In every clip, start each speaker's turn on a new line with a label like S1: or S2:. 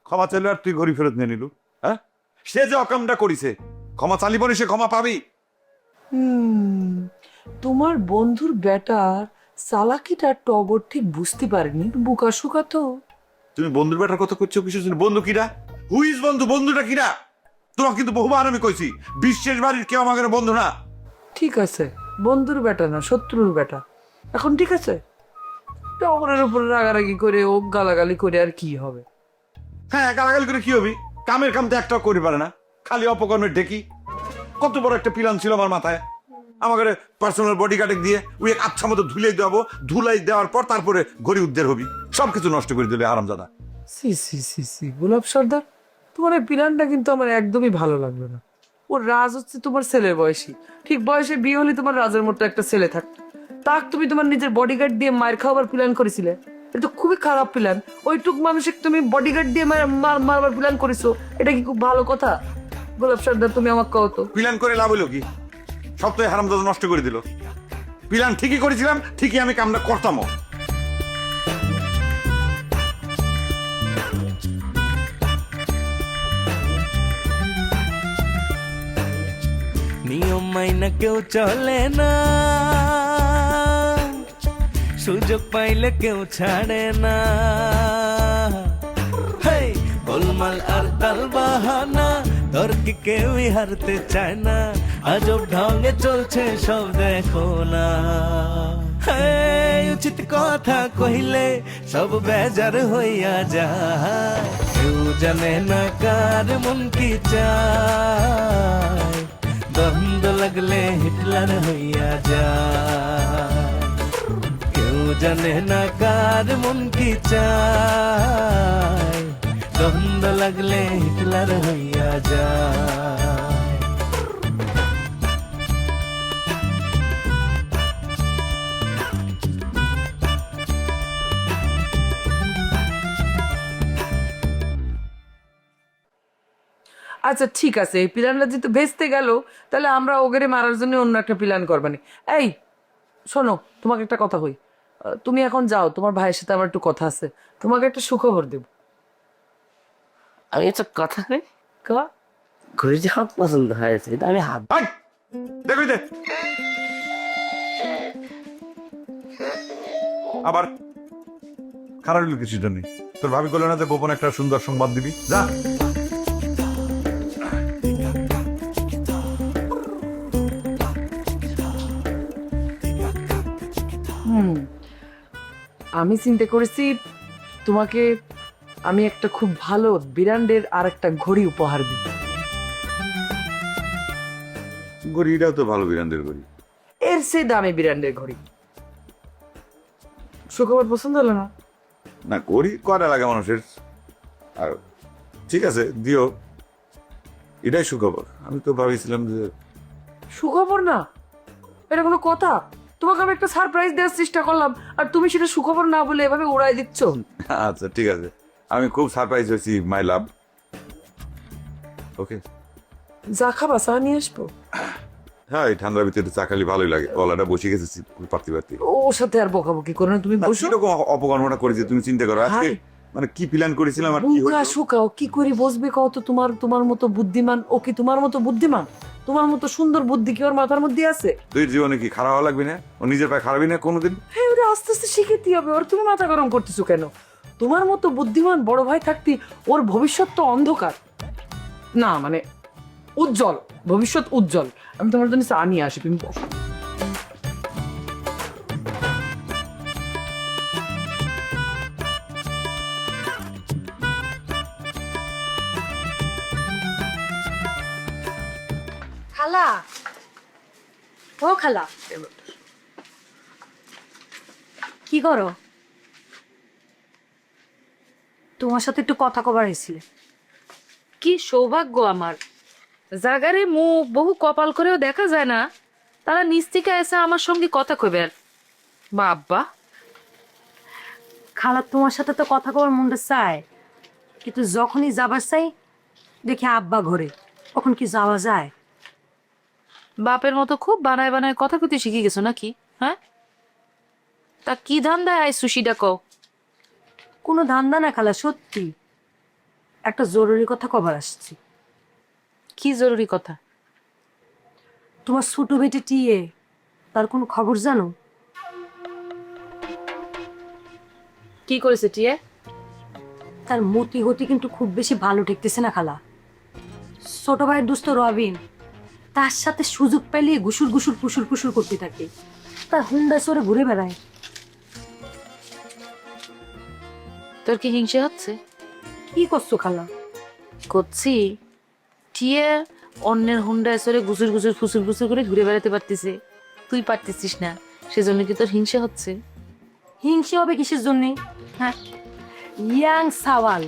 S1: ক্ষমা চাইলো আর তুই ঘড়ি ফেরত নিয়ে নিলু? হ্যাঁ, সে যে অকামটা করিছে, ক্ষমা চালি বলে সে ক্ষমা পাবি?
S2: তোমার বন্ধুর বেটার চালাকিটা টগর ঠিক বুঝতে পারেনি, বুকা সুকা তো।
S1: তুমি বন্ধুর ব্যাটার কথা করছো কিছু? বন্ধু কিরা? হু ইজ বন্ধু? বন্ধুটা কিরা? তোমাকে কিন্তু বহুবার আমি কইছি, বিশ্বের বাড়ির কেউ আমাকে বন্ধু না।
S2: ঠিক আছে, বন্ধুর বেটা না, শত্রুর বেটা। এখন ঠিক আছে, টগরের উপরে রাগারাগি করে ও গালাগালি করে আর কি হবে?
S1: হ্যাঁ, গালাগালি করে কি হবি? কামের কাম তো একটাও করে পারে না, খালি অপকর্মের ডেকি। কত বড় একটা প্ল্যান ছিল আমার মাথায়, আমাকে পার্সোনাল বডি গার্ডে দিয়ে ওই এক আচ্ছা মতো ধুলাই দেওয়াবো, ধুলাই দেওয়ার পর তারপরে ঘড়ি উদ্ধার হবি, সবকিছু নষ্ট করে দিলে আরামজাদা।
S2: সি সি সি সি গোলাপ সর্দার, তোমার এই প্ল্যানটা কিন্তু আমার একদমই ভালো লাগলো না। ওর রাজ হচ্ছে তোমার ছেলের বয়সী, ঠিক বয়সে বিয়ে হলে তোমার রাজের মতো একটা ছেলে থাকতো, তাক তুমি তোমার নিজের বডিগার্ড দিয়ে মার খাওয়াবার প্ল্যান করেছিলে। এটা তো খুবই খারাপ প্ল্যান। ওইটুক মানুষকে তুমি বডিগার্ড দিয়ে মারবার প্ল্যান করেছো, এটা কি খুব ভালো কথা? গোলাপ সর্দার, তুমি আমাকে কও তো।
S1: প্ল্যান করে লাভ হলো কি? সব তো হারামজাদা নষ্ট করে দিল। প্ল্যান ঠিকই করেছিলাম, ঠিকই আমি কামটা করতামও।
S3: নিয়ম মাইনা কেউ চলে না, সুযোগ পাইলে কেউ ছাড়ে না। হেই, গোলমাল আর তাল বাহানা, তর্কে কেউই হারতে চায় না। আজব ঢঙ্গে চলছে সব দেখো না। হেই, উচিত কথা কহিলে সব বেজার হইয়া যায়। কেউ জানে না কার মন কি চায়, দ্বন্দ্ব লাগলে হিটলার হইয়া যায়। কেউ জানে না কার মন কি চায়, দ্বন্দ্ব লাগলে হিটলার হইয়া যায়।
S2: আচ্ছা ঠিক আছে, এই প্ল্যানটা যেহেতু ভেস্তে গেল, তাহলে আমরা ওগেরে মারার জন্য অন্য একটা প্ল্যান করবানি। এই শোনো, তোমাকে একটা কথা কই। তুমি এখন যাও, তোমার ভাইয়ের সাথে আমার একটু কথা আছে, তোমাকে একটা সুখবর দেব।
S4: আমি একটা কথা কই,
S2: কা?
S4: ঘড়ি যে আমার পছন্দ হয়েছে, এটা আমি হাত
S1: হাই, দেখবি দে আবার খারাপ হইলো কিছু জন্য। তোর ভাবি করলো না যে গোপন একটা সুন্দর সংবাদ দিবি? যা।
S2: আমি চিন্তা করেছি তোমাকে আমি একটা খুব ভালো ব্র্যান্ডের আর একটা ঘড়ি উপহার দিব।
S1: গড়িটাও তো ভালো বিরানদের গড়ি।
S2: এর সে দামি ব্র্যান্ডের ঘড়ি। সুখবর পছন্দ হলো না?
S1: না, গড়ি কয়টা লাগে মানুষের। আর ঠিক আছে, দিও, এটাই সুখবর। আমি তো ভাবিছিলাম যে
S2: সুখবর না, এটা কোনো কথা? তোমাকে আমি একটা সারপ্রাইজ দেওয়ার চেষ্টা করলাম, আর তুমি সেটা সুখবর না বলে এভাবে উড়াই দিচ্ছ।
S1: আচ্ছা ঠিক আছে, আমি খুব সারপ্রাইজ হয়েছি মাই লাভ। ওকে,
S2: যা খাবা চা নিয়ে আসবো।
S1: হ্যাঁ, এই ঠান্ডার ভিতরে চা খালি ভালোই লাগে। গলাটা বসে গেছে পারতে পারতে।
S2: ওর সাথে আর বকাবকি করো না, তুমি বসো।
S1: কিরকম অপকর্মটা করেছি তুমি চিন্তা করো। আজকে
S2: হাই।
S1: মানে কি প্ল্যান করেছিলাম আর কি
S2: বুকা
S1: হলো।
S2: শুকাও কি করে বসবে কও তো? তোমার মতো বুদ্ধিমান ও কি তোমার মতো বুদ্ধিমান? তোমার মতো সুন্দর বুদ্ধি কি ওর মাথার মধ্যে আছে?
S1: তুই জীবনে কি খারাপ হওয়া লাগবে না? ও নিজের পায়ে খারাপই না কোনোদিন।
S2: হ্যাঁ, ওটা আস্তে আস্তে শিখেতে হবে। ওর তুমি মাথা গরম করতেছো কেন? তোমার মতো বুদ্ধিমান বড় ভাই থাকতে ওর ভবিষ্যৎ তো অন্ধকার না, মানে উজ্জ্বল, ভবিষ্যৎ উজ্জ্বল। আমি তোমার জন্য চা নিয়ে আসি, তুমি বসো।
S5: খালা, ও খালা, কি করো? তোমার সাথে একটু কথা কবার হয়েছিল।
S6: কি সৌভাগ্য আমার, জাগারে মুখ বহু কপাল করেও দেখা যায় না, তারা নিচ থেকে এসে আমার সঙ্গে কথা কইবে। বাবা,
S5: খালা, তোমার সাথে তো কথা কবার মনটা চায়, কিন্তু যখনই যাবার চাই দেখি আব্বা ঘরে, কখন কি যাওয়া যায়?
S6: বাপের মতো খুব বানায় বানায় কথা কইতে শিখে গেছো নাকি? হ্যাঁ, তা কি ধান্দায় আইসু সেটা কও।
S5: কোনো ধান্দা না খালা, সত্যি। একটা জরুরি কথা কবার আসছি।
S6: কি জরুরি কথা?
S5: তোমার ছোট বেটে টিয়ে, তার কোনো খবর জানো?
S6: কি করেছে টিয়ে?
S5: তার মতি গতি কিন্তু খুব বেশি ভালো ঠেকতেছে না খালা। ছোট ভাইয়ের দুস্থ রবিন তার সাথে সুযোগ পেলে গুসুর গুসুর ফুসুর ফুসুর করতে থাকে, তার হুন্ডা সরে ঘুরে বেড়ায়।
S6: তোর কি হিংসে হচ্ছে?
S5: কি করছো খালা?
S6: করছি। টিয়ে অন্যের হুন্ডা এসরে গুসুর গুসুর ফুসুর ফুসুর করে ঘুরে বেড়াতে পারতিছে, তুই পারতেছিস না, সেজন্য কি তোর হিংসে হচ্ছে?
S5: হিংসে হবে কিসের জন্যে? হ্যাঁ, ইয়াং সাওয়াল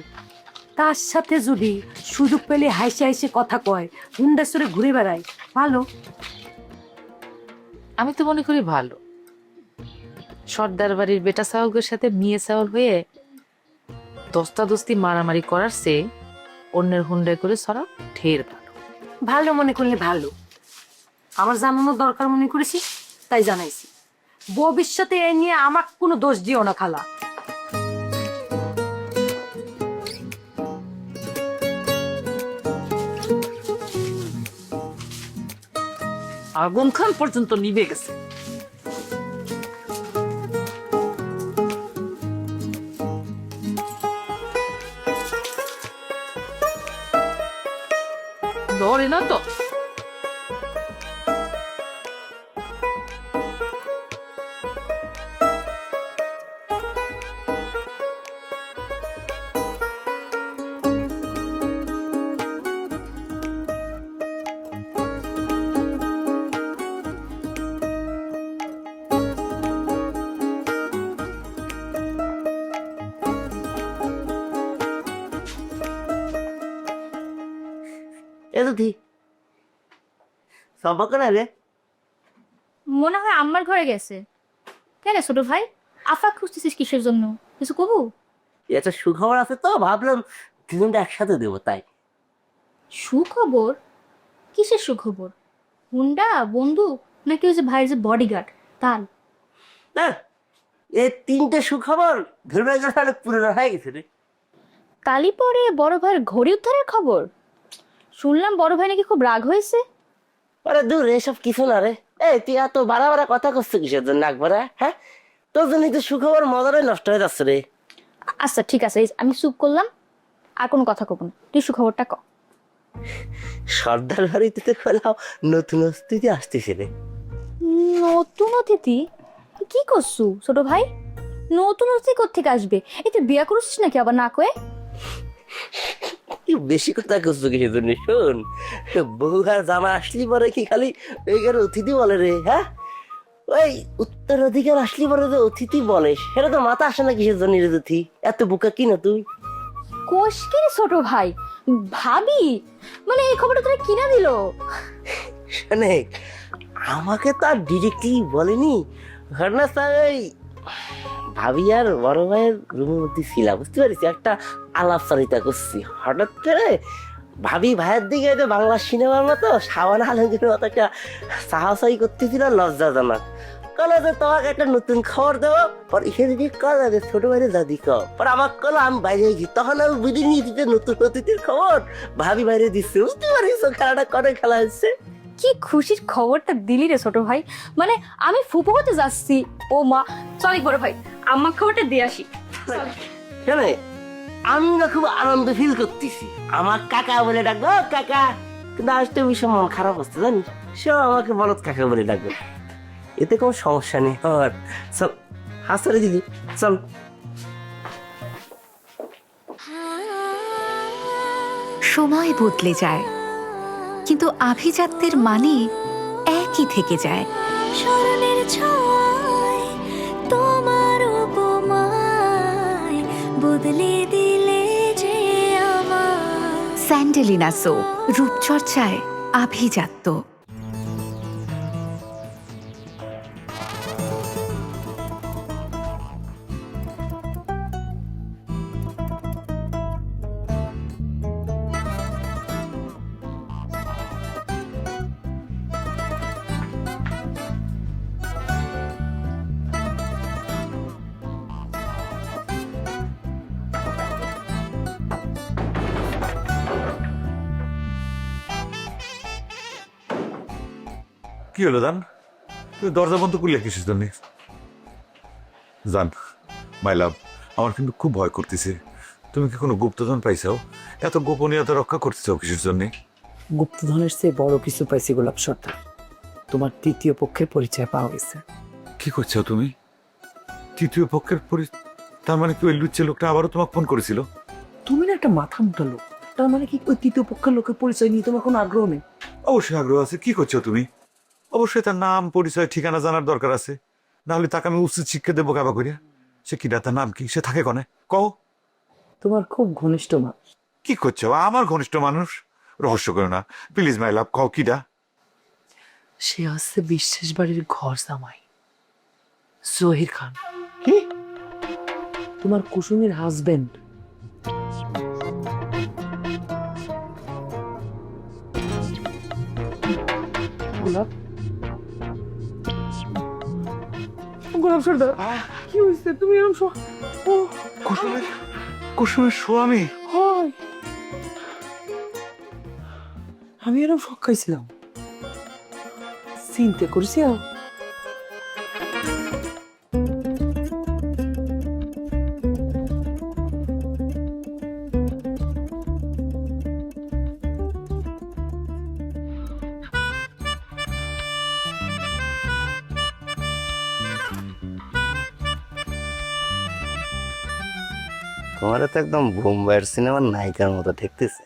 S5: তার সাথে যদি সুযোগ পেলে হাইসে হাইসে কথা কয়, হুন্ডা সরে ঘুরে বেড়ায়, ভালো।
S6: আমি তো মনে করি ভালো। সর্দার বাড়ির বেটা সাহকের সাথে মেয়ে সাহল হয়ে দস্তাদস্তি মারামারি করার চেয়ে অন্যের হুন্ডায় করে সরা ঢের ভালো।
S5: ভালো মনে করলে ভালো, আমার জানানোর দরকার মনে করেছি তাই জানাইছি। ভবিষ্যতে এ নিয়ে আমাকে কোনো দোষ দিও না খালা।
S6: আগুন খান পর্যন্ত নিভে গেছে। ধরে না তো।
S4: এ দুধি সম্পর্ক না রে?
S7: মনে হয় আম্মার ঘরে গেছে। কেন ছোট ভাই, আফা খুঁজতেছিস কিসের জন্য? কিছু কবু?
S4: একটা সুখবর আছে তো, ভাবলাম দুজনটা একসাথে দেবো তাই।
S7: সুখবর? কিসের সুখবর? হুন্ডা, বন্দুক, নাকি ওই যে ভাইয়ের যে বডিগার্ড তার?
S4: না, এই তিনটে সুখবর ধরবে গেলে অনেক পুরনো হয়ে গেছে রে।
S7: তালি পরে বড় ভাইয়ের ঘড়ি উদ্ধারের খবর শুনলাম, বড় ভাই নাকি খুব রাগ হয়েছে।
S4: আরে দূর, এসব কিছু না রে। এই তুই এত বাড়া বাড়া কথা করছিস কিসের জন্য? একবারে হ্যাঁ, তোর জন্যই তো সুখবর মজাটাই নষ্ট হয়ে যাচ্ছে রে।
S7: আচ্ছা ঠিক আছে, এই আমি চুপ করলাম, আর কোনো কথা কব না, তুই সুখবরটা ক।
S4: সর্দার বাড়িতে তো খোলাও নতুন অতিথি আসতেছে রে।
S7: নতুন অতিথি? তুই কি করছু ছোট ভাই? নতুন অতিথি কোত্থেকে আসবে? এই তুই বিয়া করছিস নাকি আবার না কয়ে?
S4: তুই বেশি কথা করছো কিসের জন্য? শোন, বউ আর জামা আসলি পরে কি খালি ওইখানে অতিথি বলে রে? হ্যাঁ, ওই উত্তরাধিকার আসলি পরে তো অতিথি বলে, সেটা তো মাথা আসে না কিসের জন্য রে? অতিথি এত বোকা কি না তুই?
S7: কোষ কি রে ছোট ভাই? ভাবি মানে এই খবরটা তোরা কিনা দিল?
S4: শোনে, আমাকে তো আর ডিরেক্টলি বলেনি, ঘটনা ওই ভাবি আর বড় ভাইয়ের রুমের মধ্যে ছিল, বুঝতে পারিস? একটা আলাপচারিতা করছি, হঠাৎ করে ভাবি ভাইয়ের দিকে তো বাংলা সিনেমার মতো সাবান আলমগীরের মতো একটা সাহাসাই করতেছিল, লজ্জাজনক। কলো যে তোমাকে একটা নতুন খবর দেবো, পর এখানে যদি কলা যে ছোট ভাইয়ের দাদি কো, পর আমার কলো আমি বাইরে গেছি, তখন আমি বুঝে নিয়ে দিতে নতুন অতিথির খবর ভাবি বাইরে দিচ্ছে, বুঝতে পারিস? খেলাটা করে খেলা হচ্ছে।
S7: কি খুশির খবরটা দিলি রে ছোট ভাই, মানে আমি ফুপু হতে যাচ্ছি। ও মা, সরি বড় ভাই, আমার খবরটা দিয়ে আসি।
S4: শোনে, আমি না খুব আনন্দ ফিল করতেছি, আমার কাকা বলে ডাকবো, কাকা। কিন্তু আসতে ভীষণ মন খারাপ হচ্ছে জানিস, সে আমাকে বলত কাকা বলে ডাকবে, এতে কোনো সমস্যা নেই আমার। চল হাসরে দিদি, চল।
S8: সময় বদলে যায়, কিন্তু আভিজাত্যের মানে একই থেকে যায়।
S9: স্মরণের ছোঁয়ায় তোমার উপমায় বদলে দিলে যে আমার।
S8: স্যান্ডেলিনা সো, রূপচর্চায় আভিজাত্য।
S1: কি হলো দান, তুমি দরজা বন্ধ করলে কিসের জন্য? জান মাই লাভ, আমার কিন্তু খুব ভয় করতেছে। তুমি কি কোনো গুপ্তধন পাইছাও? এত গোপনীয়তা রক্ষা করতেছাও কিসের জন্য?
S2: গুপ্তধনের চেয়ে বড় কিছু পাইছি গোলাপ সর্দার, তোমার তৃতীয় পক্ষের পরিচয় পাওয়া গেছে।
S1: কি করছো তুমি? তৃতীয় পক্ষের তার মানে কি ওই লুচ্চে লোকটা আবারও তোমাকে ফোন করেছিল?
S2: তুমি না একটা মাথা মোটা লোক, তার মানে কি ওই তৃতীয় পক্ষের লোকের পরিচয় নিয়ে তোমার কোনো আগ্রহ নেই?
S1: অবশ্যই আগ্রহ আছে। কি করছো তুমি? অবশ্যই তার নাম, পরিচয়, ঠিকানা জানার দরকার আছে, না হলে তাকে আমি উচিত শিক্ষা দেবো কাবা করিয়া। সে কিনা, তার নাম কি, সে থাকে কনে কও?
S2: তোমার খুব ঘনিষ্ঠ মানুষ।
S1: কি করছো? আমার ঘনিষ্ঠ মানুষ, রহস্য করো না প্লিজ মাই লাভ, কও কিডা?
S2: সে হচ্ছে বিশ্বাস বাড়ির ঘর জামাই জহির খান।
S1: কি?
S2: তোমার কুসুমের হাজবেন্ড। গোলাপ, গোলাপ সর্দার কি হয়েছে? তুমি এরকম
S1: কুসুমের স্বামী?
S2: হয় আমি এরকম শখ খাইছিলাম, চিন্তা করেছি।
S4: তোমার তো একদম বোম্বাইয়ের সিনেমার নায়িকার মতো দেখতেছে।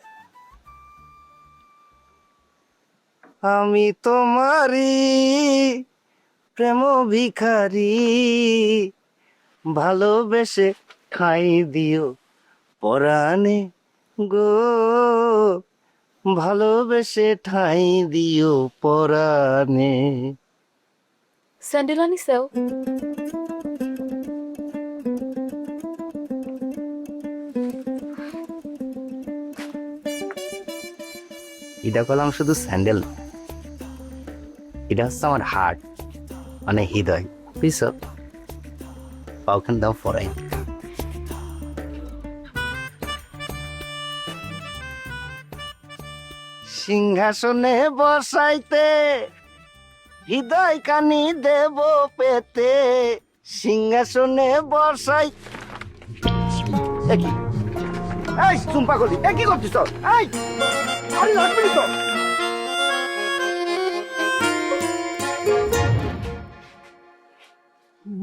S4: আমি তোমারই প্রেম ভিখারি, ভালোবেসে খাই দিও পরাণে গো, ভালোবেসে ঠাই দিও পরাণে।
S6: স্যান্ডেল আনিসেও?
S4: এটা করলাম শুধু স্যান্ডেল না, এটা হচ্ছে আমার হার্ট, মানে হৃদয়। বুঝছ? পাওখান দাও ফরাই। সিংহাসনে বসাইতে হৃদয় কানি দেব পেতে, সিংহাসনে বসাই। একই এই চুম্পা গলি, একই করছিস? এই আরে লাগবে তো।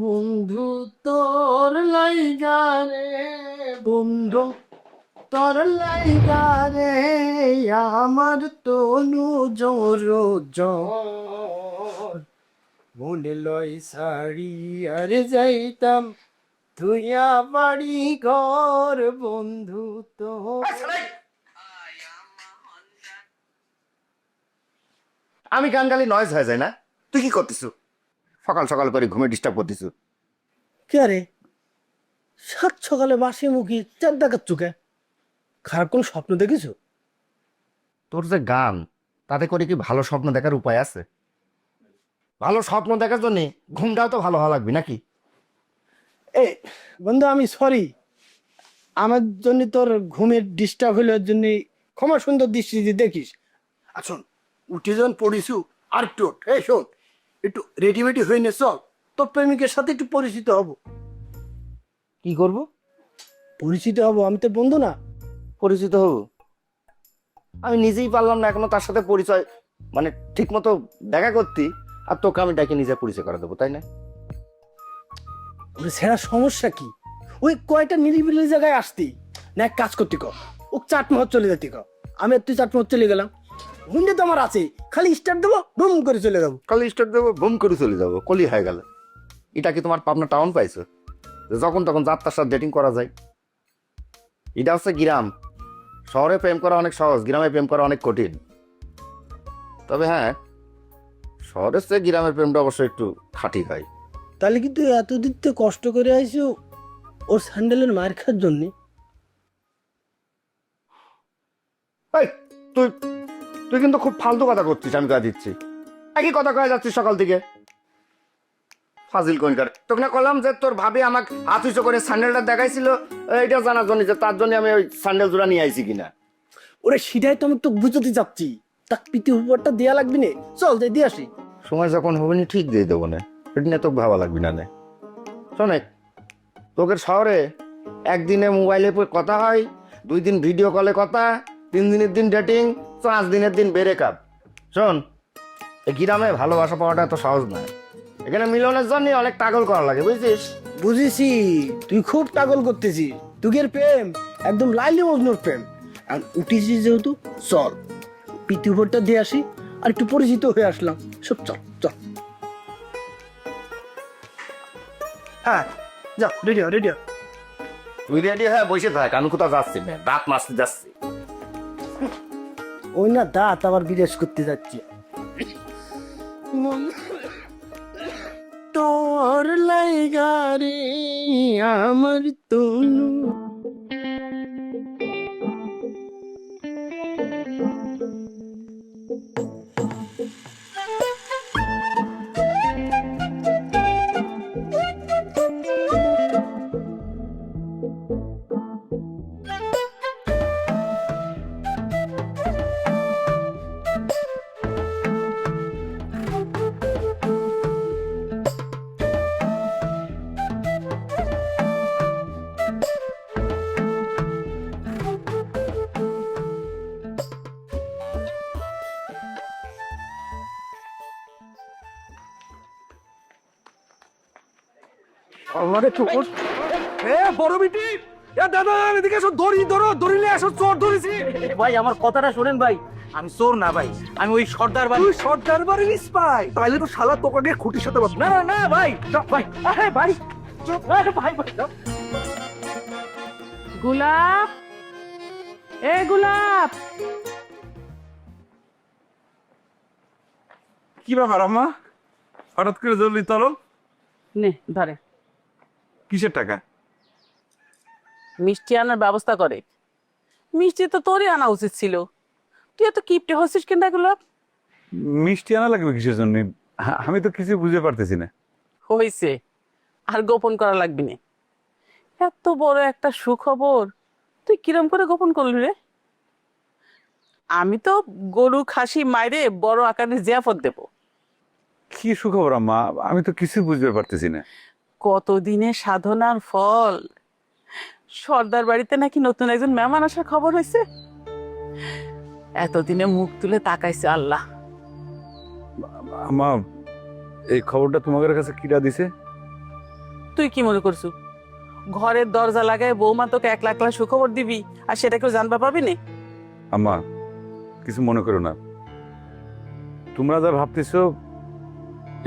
S2: বন্ধু তোর লাইগা রে, বন্ধু তোর লাইগা রে, আমার তনু জোর জোর, মনে লয় সারি আরে যাইতাম তুইয়া বাড়ি ঘর, বন্ধু তো।
S4: আমি গান গালি নয়েজ হয়ে যায় না? তুই কি করতেছ? সকাল সকাল করে ঘুমে ডিস্টার্ব করতেছ?
S10: কে রে, সাত সকালে বাসি মুখী চার দেখাচ্ছ কে? খারাপ কোন স্বপ্ন দেখিস?
S4: তোর যে গান, তাতে করে কি ভালো স্বপ্ন দেখার উপায় আছে? ভালো স্বপ্ন দেখার জন্য ঘুমটাও তো ভালো হওয়া লাগবে নাকি?
S10: এ বন্ধু, আমি সরি, আমার জন্য তোর ঘুমের ডিস্টার্ব হইল, এর জন্য ক্ষমা সুন্দর দৃষ্টি দিয়ে দেখিস। আর শোন, উঠে যখন পড়িছু আর একটু ওঠ। এই শোন, একটু রেডিমেডি হয়ে নে, চল তোর প্রেমিকের সাথে একটু পরিচিত হব।
S4: কি করব?
S10: পরিচিত হব, আমি তোর বন্ধু না?
S4: পরিচিত হব? আমি নিজেই পারলাম না এখনো তার সাথে পরিচয়, মানে ঠিক মতো দেখা করতে, আর তোকে আমি ডাকে নিজে পরিচয় করে দেবো, তাই না?
S10: ওরে সেরা সমস্যা কি? ওই কয়টা নিরিবিলি জায়গায় আসতি না, এক কাজ করতে কর, ও চাটমহল চলে যেতে কর, আমি আর তুই চাটমহল চলে গেলাম। হুন্ডে তো আমার আছে, খালি স্টার্ট দেবো, বুম করে চলে যাবো।
S4: কালি স্টার্ট দেবো, বুম করে চলে যাবো, কলি হয়ে গেল। এটা কি তোমার পাবনা টাউন পাইছো যে যখন তখন যাত্রার সাথে ডেটিং করা যায়? এটা হচ্ছে গ্রাম। শহরে প্রেম করা অনেক সহজ, গ্রামে প্রেম করা অনেক কঠিন। তবে হ্যাঁ, শহরের চেয়ে গ্রামের প্রেমটা অবশ্যই একটু খাঁটি হয়।
S10: তাহলে কি তুই এতদিন তো কষ্ট করে আইসো ওর স্যান্ডেলের মার খাওয়ার জন্য?
S4: এই তুই তুই কিন্তু খুব ফালতু কথা করছিস, আমি কথা দিচ্ছি। একই কথা কয়ে যাচ্ছিস সকাল থেকে, ফাজিল কইনকার। তোকে না কলাম যে তোর ভাবি আমাকে হাত উঁচু করে স্যান্ডেলটা দেখাইছিল, এটা জানার জন্য যে তার জন্য আমি ওই স্যান্ডেল জোড়া নিয়ে আইছি কিনা।
S10: ওরে সেটাই তো আমি তো বুঝতে চাচ্ছি, তাক পিতি উপরটা দেয়া লাগবে না, চল যাই দিয়ে আসি।
S11: সময় যখন হবে না ঠিক দিয়ে দেবো না, এটা নিয়ে তোকে ভাবা লাগবি না নে। শোনে, তোকে শহরে একদিনে মোবাইলে কথা হয়, 2 দিন ভিডিও কলে কথা, 3 দিনের দিন ডেটিং, 5 দিনের দিন ব্রেকআপ। শোন, এই গ্রামে ভালোবাসা পাওয়াটা এত সহজ নয়। এখানে মিলনের জন্য অনেক টাগল করা লাগে, বুঝছিস?
S10: বুঝেছি, তুই খুব পাগল করতেছিস। তুগের প্রেম একদম লাইলি মজনুর প্রেম। আর উঠিছিস যেহেতু, চল পিতু ভোটটা দিয়ে আসি, আর একটু পরিচিত হয়ে আসলাম। সব চল চল। হ্যাঁ যাও, রেডি হ, রেডি হ।
S11: তুই রেডি হয়ে বসে থাক, আমি কোথাও যাচ্ছি না, দাঁত মাছতে যাচ্ছি।
S10: ওই না দাঁত আবার বিদেশ করতে যাচ্ছে। তোর লাইগারে আমার তনু।
S2: আমারে চোর! এ বড় বিটি, এ দাদা এদিকে এসো, দড়ি ধরো, দড়ি নিয়ে এসো, চোর ধরেছি।
S4: ভাই আমার কথাটা শোনেন ভাই, আমি চোর না ভাই, আমি ওই সর্দার বাড়ি।
S2: তুই সর্দার বাড়ির স্পাই? তাইলে তো শালা তোকে নিয়ে খুঁটির সাথে বাদ।
S4: না না না ভাই, ভাই আরে ভাই, আরে ভাই ভাই।
S6: গোলাপ, এ গোলাপ,
S1: কি ব্যাপার আম্মা, হঠাৎ করে জরুরি তলব?
S12: নে ধরে
S1: কিসের টাকা?
S12: মিষ্টি আনার ব্যবস্থা করে। মিষ্টি তো তোরই আনা উচিত ছিল, তুই এত কিপটে হচ্ছিস কেন গোলাপ?
S1: মিষ্টি আনা লাগবে কিসের জন্য? আমি তো কিছু বুঝতে পারতেছি না।
S12: হয়েছে, আর গোপন করা লাগবে না। এত বড় একটা সুখবর তুই কিরম করে গোপন করলি রে? আমি তো গরু খাসি মাইরে বড় আকারের জিয়াফত দেব।
S1: কি সুখবর আম্মা, আমি তো কিছু বুঝতে পারতেছি না।
S12: কতদিনের সাধনার ফল, সর্দার বাড়িতে নাকি নতুন একজন মেহমান আসার খবর হয়েছে। এতদিনে মুখ তুলে তাকাইছে আল্লাহ।
S1: আম্মা, এই খবরটা তোমাদের কাছে কিরা দিছে?
S12: তুই কি মনে করছু ঘরের দরজা লাগায় বৌমা তোকে 1 লাখ সুখবর দিবি আর সেটা কেউ জানবা পাবি না?
S1: আম্মা, কিছু মনে করো না, তোমরা যা ভাবতেছো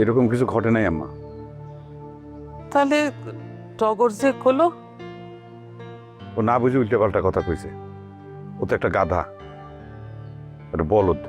S1: এরকম কিছু ঘটে নাই আম্মা।
S12: তাহলে টগর যে কলো?
S1: ও না বুঝে উল্টে পাল্টা কথা কইছে। ও তো একটা গাধা, একটা বলদ।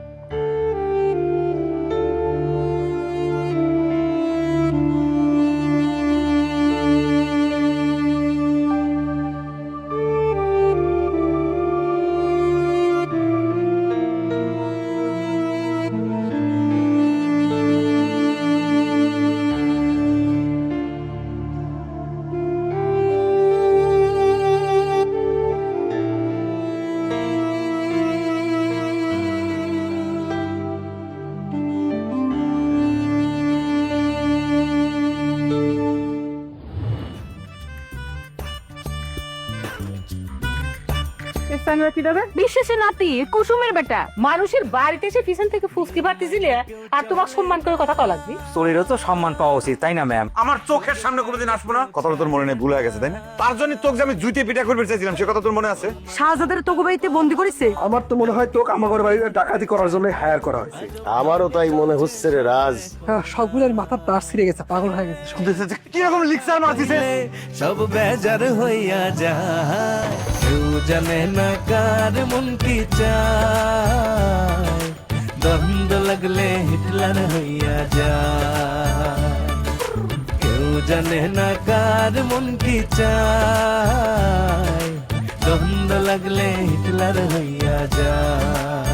S5: বিশ্বাসে নাতি কুসুমের বেটা মানুষের বাড়িতে এসে পিছন থেকে ফুসকি পারতেছিলে আর তোমাকে সম্মান করে কথা কওয়া লাগবে।
S4: চোরেরও তো সম্মান পাওয়া উচিত, তাই না ম্যাম?
S1: আমার চোখের সামনে কোনোদিন আসবো না, কথাটা তোর মনে নেই, ভুলে গেছে তাই না? তার জন্য তোকে যে আমি জুইতে পিঠা করবে চাইছিলাম, সে কথা তোর মনে আছে?
S2: শাহজাদের তোকে বাড়িতে বন্দি করেছে।
S10: আমার তো মনে হয় তোকে আমার বাড়িতে ডাকাতি করার জন্য হায়ার করা হয়েছে।
S11: আমারও তাই মনে হচ্ছে রে রাজ।
S2: সবগুলোর মাথার তার ছিঁড়ে গেছে, পাগল হয়ে গেছে।
S1: কিরকম লিখছে মারছিস?
S3: সব বেজার হইয়া যায়, কেউ জানে না কার মন কি চায়, দ্বন্দ্ব লাগলে হিটলার হইয়া যায়, কেউ জানে না কার মন কি চায়, দ্বন্দ্ব লাগলে হিটলার হইয়া যায়।